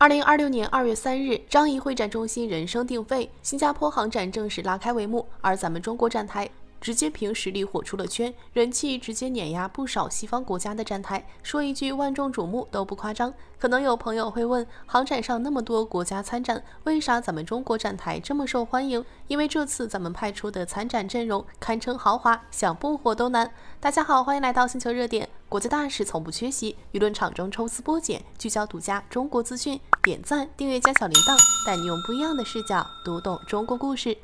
2026年2月3日，樟宜會展中心人聲鼎沸，新加坡航展正式拉開帷幕，而咱們中國展台直接憑實力火出了圈，人氣直接碾壓不少西方國家的展台，說一句萬眾矚目都不誇張。可能有朋友會問，航展上那麼多國家參展，為啥咱們中國展台這麼受歡迎？因為這次咱們派出的參展陣容堪稱豪華，想不火都難。大家好，歡迎來到星球熱點，國際大事從不缺席，輿論場中抽絲剝繭，聚焦獨家中國資訊，點讚訂閱加小鈴鐺，帶你用不一樣的視角讀懂中國故事。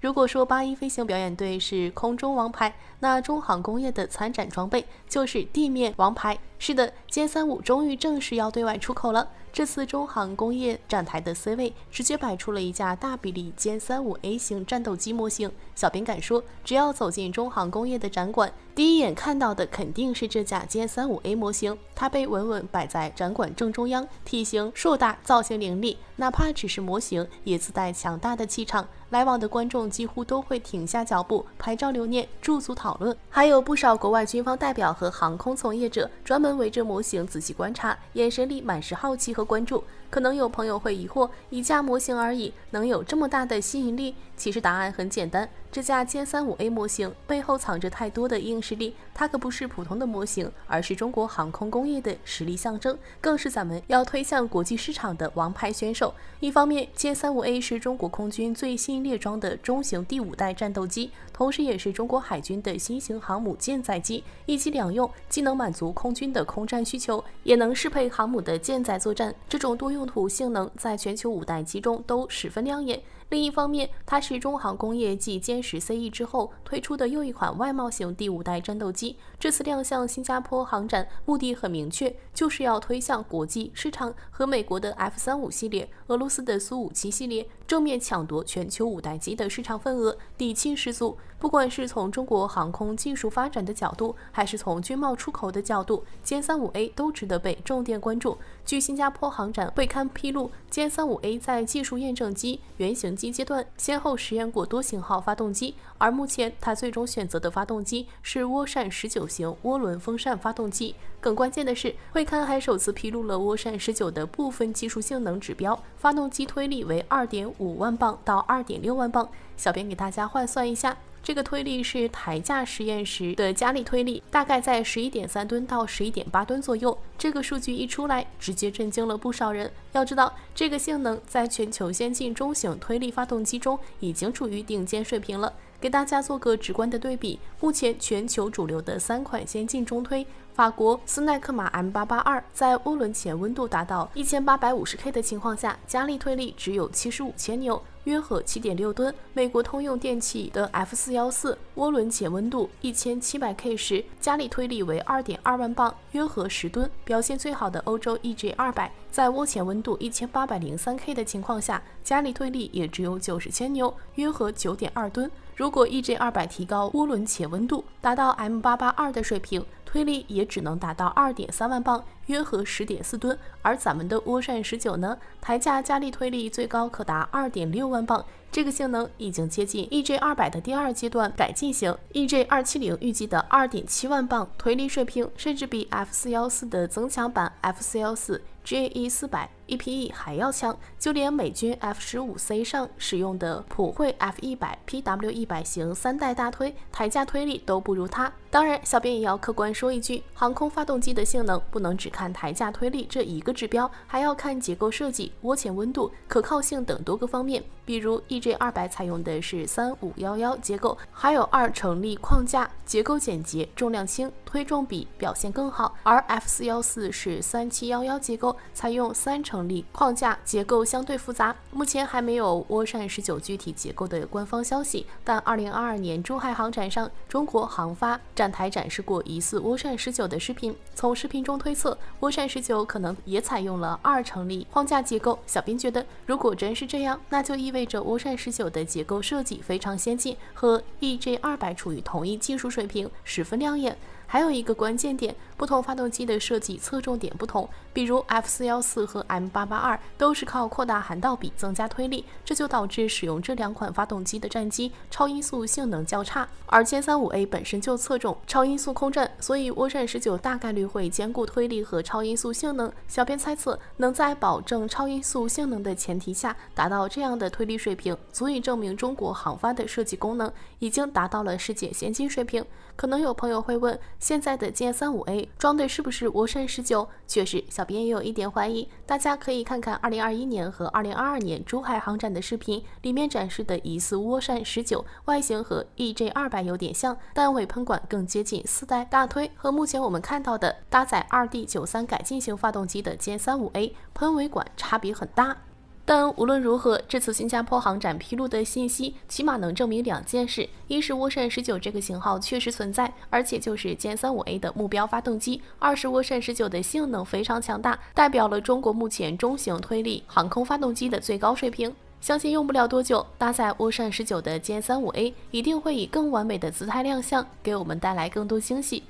如果說八一飛行表演隊是空中王牌，那中航工業的參展裝備就是地面王牌。是的，歼35終於正式要對外出口了。這次中航工業展台的 C 位直接擺出了一架大比例殲35A 型戰鬥機模型。小編敢說，只要走進中航工業的展館，第一眼看到的肯定是這架殲35A 模型。它被穩穩擺在展館正中央，體型碩大，造型凌厲，哪怕只是模型，也自帶強大的氣場。來往的觀眾幾乎都會停下腳步拍照留念，駐足討論。還有不少國外軍方代表和航空從業者專門圍着模型仔細觀察，眼神裡滿是好奇和關注。可能有朋友會疑惑，一架模型而已，能有這麼大的吸引力？其實答案很簡單，這架殲35A 模型背後藏着太多的硬實力，它可不是普通的模型，而是中國航空工業的實力象徵，更是咱們要推向國際市場的王牌選手。一方面，殲35A 是中國空軍最新列裝的中型第5代戰鬥機，同時也是中國海軍的新型航母艦載機，一機兩用，既能滿足空軍的空戰需求，也能適配航母的艦載作戰。這種多用途性能在全球5代機中都十分亮眼。另一方面，它是中航工業繼歼10 CE 之後推出的又一款外贸型第5代戰鬥機。這次亮相新加坡航展，目的很明確，就是要推向國際市場，和美國的 F-35系列、俄羅斯的蘇57系列正面搶奪全球5代機的市場份額，底氣十足。不管是從中國航空技術發展的角度，還是從軍貿出口的角度，殲35A 都值得被重點關注。據新加坡航展會刊披露，殲35A 在技術驗證機、原型機階段先後實驗過多型號發動機，而目前它最終選擇的發動機是涡扇19型渦輪風扇發動機。更關鍵的是，會刊還首次披露了涡扇19的部分技術性能指標，發動機推力為 2.5 萬磅到 2.6 萬磅。小編給大家換算一下，這個推力是台架實驗時的加力推力，大概在 11.3 噸到 11.8 噸左右。這個數據一出來，直接震驚了不少人。要知道，這個性能在全球先進中型推力發動機中已經處於頂尖水平了。給大家做個直觀的对比，目前全球主流的3款先進中推，法國斯耐克马 M882 在涡輪前溫度達到 1850K 的情況下，加力推力只有75千牛，約合 7.6 噸。美國通用電氣的 F414 渦輪前溫度 1700K 時，加力推力為 2.2 萬磅，約合10噸。表現最好的歐洲 EJ200 在渦前溫度 1803K 的情況下，加力推力也只有90千牛，約合 9.2 噸。如果 EJ200 提高渦輪前溫度，達到 M882 的水平，推力也只能達到 2.3 萬磅，約合 10.4 噸。而咱們的涡扇19呢，台架加力推力最高可達 2.6 萬磅，這個性能已經接近 EJ200 的第2階段改進型 EJ270 預計的 2.7 萬磅推力水平，甚至比 F414 的增強版 F414JE400 EPE 還要強。就連美軍 F15C 上使用的普惠 F100 PW100 型3代大推，台架推力都不如它。當然，小編也要客觀說一句，航空發動機的性能不能只看台架推力这一個指標，還要看結構設計、渦前溫度、可靠性等多個方面。比如 EJ200 採用的是3511結構，還有2成立框架，結構簡潔，重量輕，推重比表現更好。而 F414 是3711結構，採用3成立框架，結構相對複雜。目前還沒有渦扇19具體結構的官方消息，但2022年珠海航展上，中國航發展台展示過疑似渦扇19的視頻。從視頻中推測，渦扇19可能也採用了2成立框架結構。小編覺得，如果真是這樣，那就意味着渦扇19的結構設計非常先進，和 EJ200 處於同一技術水平，十分亮眼。還有一個關鍵點，不同發動機的設計側重點不同，比如 F414和 M882都是靠擴大涵道比增加推力，這就導致使用這兩款發動機的戰機超音速性能較差。而殲35A 本身就側重超音速空戰，所以渦扇19大概率會兼顧推力和超音速性能。小編猜測，能在保證超音速性能的前提下達到這樣的推力水平，足以證明中國航發的設計功能已經達到了世界先進水平。可能有朋友會問，現在的殲35A 裝的是不是渦扇19？確實，小編也有一點懷疑。大家可以看看2021年和2022年珠海航展的視頻，裡面展示的疑似渦扇19外形和 EJ200有點像，但尾噴管更接近4代大推，和目前我們看到的搭載 2D93改進型發動機的殲35A 噴尾管差別很大。但無論如何，這次新加坡航展披露的信息起碼能證明兩件事：一是渦扇19這個型號確實存在，而且就是殲35A 的目標發動機；二是渦扇19的性能非常強大，代表了中國目前中型推力航空發動机的最高水平。相信用不了多久，搭載渦扇19的殲35A 一定會以更完美的姿態亮相，給我們帶來更多驚喜。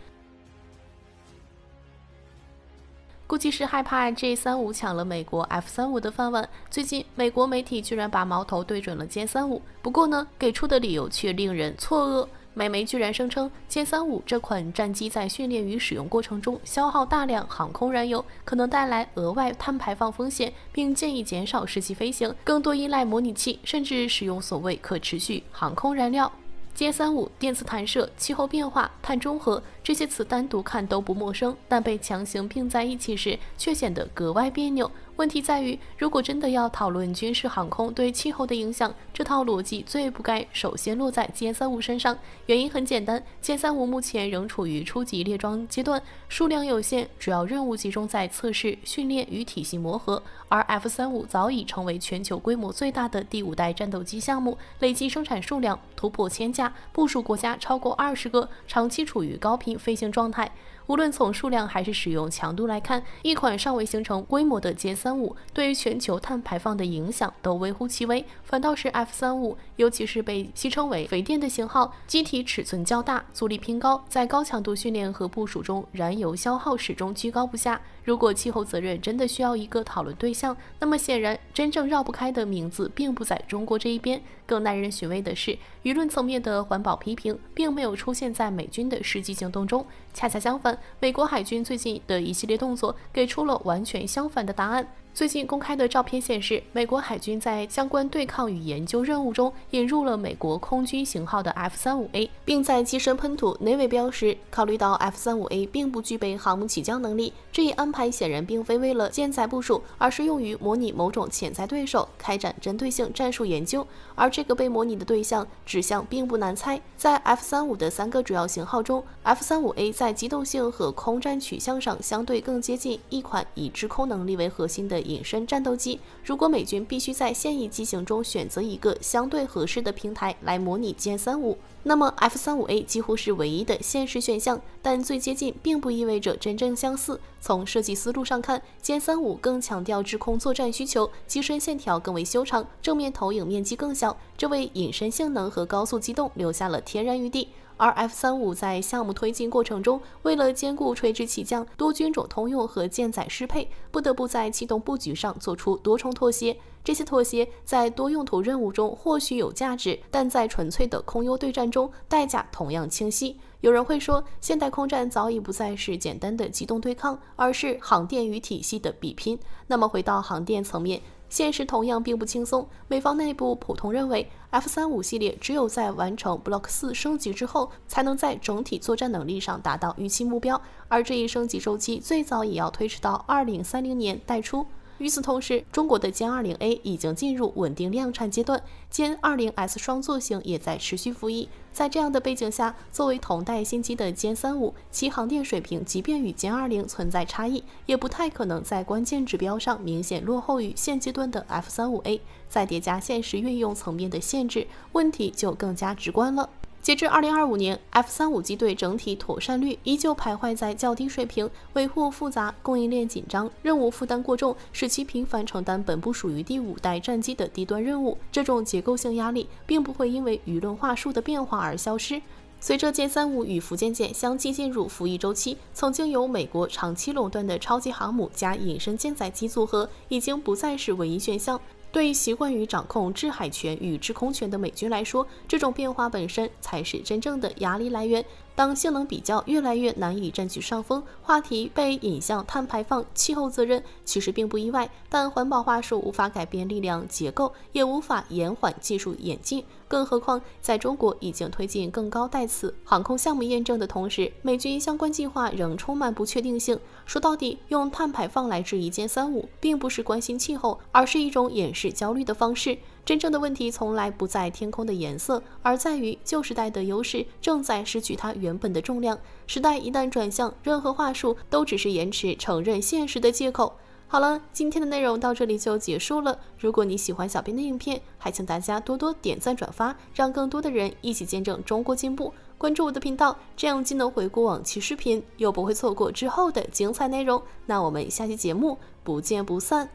估計是害怕 J35 搶了美國 F35 的飯碗，最近美國媒體居然把矛頭對準了殲35，不過呢，給出的理由卻令人錯愕。美媒居然聲稱殲35這款戰機在訓練與使用過程中消耗大量航空燃油，可能帶來額外碳排放風險，並建議減少實際飛行，更多依賴模擬器，甚至使用所謂可持續航空燃料。殲35、電磁彈射、氣候變化、碳中和這些詞單獨看都不陌生，但被強行併在一起時卻顯得格外別扭。問題在於，如果真的要討論軍事航空對氣候的影響，這套邏輯最不該首先落在殲35身上。原因很簡單，殲35目前仍處於初級列裝階段，數量有限，主要任務集中在測試、訓練與體系磨合。而 F35 早已成為全球規模最大的第5代戰鬥機項目，累計生產數量突破1000架，部署國家超過20個，長期處於高頻飛行狀態。無論從數量還是使用強度來看，一款尚未形成規模的殲35對於全球碳排放的影響都微乎其微，反倒是 F35，尤其是被戏稱為肥電的型號，機體尺寸較大，阻力偏高，在高強度訓練和部署中，燃油消耗始終居高不下。如果氣候責任真的需要一個討論對象，那麼顯然真正繞不開的名字並不在中國這一邊。更耐人尋味的是，輿論層面的環保批評並沒有出現在美軍的實際行動中，恰恰相反，美國海軍最近的一系列動作給出了完全相反的答案。最近公開的照片顯示，美國海軍在相關對抗與研究任務中引入了美國空軍型號的 F35A， 並在機身噴塗 Navy 標識。考慮到 F35A 並不具備航母起降能力，這一安排顯然並非為了艦載部署，而是用於模擬某種潛在對手，開展針對性戰術研究。而這個被模擬的對象指向並不難猜，在 F35 的3個主要型號中， F35A 在機動性和空戰取向上相對更接近一款以制空能力為核心的隱身戰鬥機。如果美軍必須在現役機型中選擇一個相對合適的平台來模擬殲35，那麼 F35A 幾乎是唯一的現實選項。但最接近並不意味着真正相似。從設計思路上看，殲35更強調制空作戰需求，機身線條更為修長，正面投影面積更小，這為隱身性能和高速機動留下了天然餘地。而 F35在項目推進過程中，為了兼顧垂直起降、多軍種通用和艦載適配，不得不在機動布局上做出多重妥協。這些妥協在多用途任務中或許有價值，但在純粹的空優對戰中，代價同樣清晰。有人會說，現代空戰早已不再是簡單的機動對抗，而是航電與體系的比拼。那麼回到航電層面，現實同樣並不輕鬆。美方內部普通認為， F35系列只有在完成 Block 4升級之後，才能在整體作戰能力上達到預期目標，而這一升級週期最早也要推遲到2030年代初。與此同時，中國的殲 20A 已經進入穩定量產階段，殲 20S 雙座型也在持續服役。在這樣的背景下，作為同代新機的殲35，其航電水平即便與殲20存在差異，也不太可能在關鍵指標上明顯落後於現階段的 F35A。再疊加現實運用層面的限制，問題就更加直觀了。截至2025年 ，F35 機隊整體妥善率依舊徘徊在較低水平，維護複雜、供應鏈緊張、任務負擔過重，使其頻繁承擔本不屬於第5代戰機的低端任務。這種結構性壓力並不會因為輿論話術的變化而消失。隨着殲35與福建艦相繼進入服役週期，曾經由美國長期壟斷的超級航母加隱身艦載機組合已經不再是唯一選項。對習慣於掌控制海權與制空權的美軍來說，這種變化本身才是真正的壓力來源。當性能比較越來越難以佔據上風，話題被引向碳排放、氣候責任，其實並不意外。但環保話術無法改變力量結構，也無法延緩技術演進。更何況，在中國已經推進更高代次航空項目驗證的同時，美軍相關計劃仍充滿不確定性。說到底，用碳排放來質疑殲35，並不是關心氣候，而是一種掩飾焦慮的方式。真正的問題從來不在天空的顏色，而在於舊時代的優勢正在失去它原本的重量。時代一旦轉向，任何話術都只是延遲承認現實的借口。好了，今天的內容到這裡就結束了。如果你喜歡小編的影片，還請大家多多點讚轉發，讓更多的人一起見證中國進步。關注我的頻道，這樣既能回顧往期視頻，又不會錯過之後的精彩內容。那我們下期節目不見不散。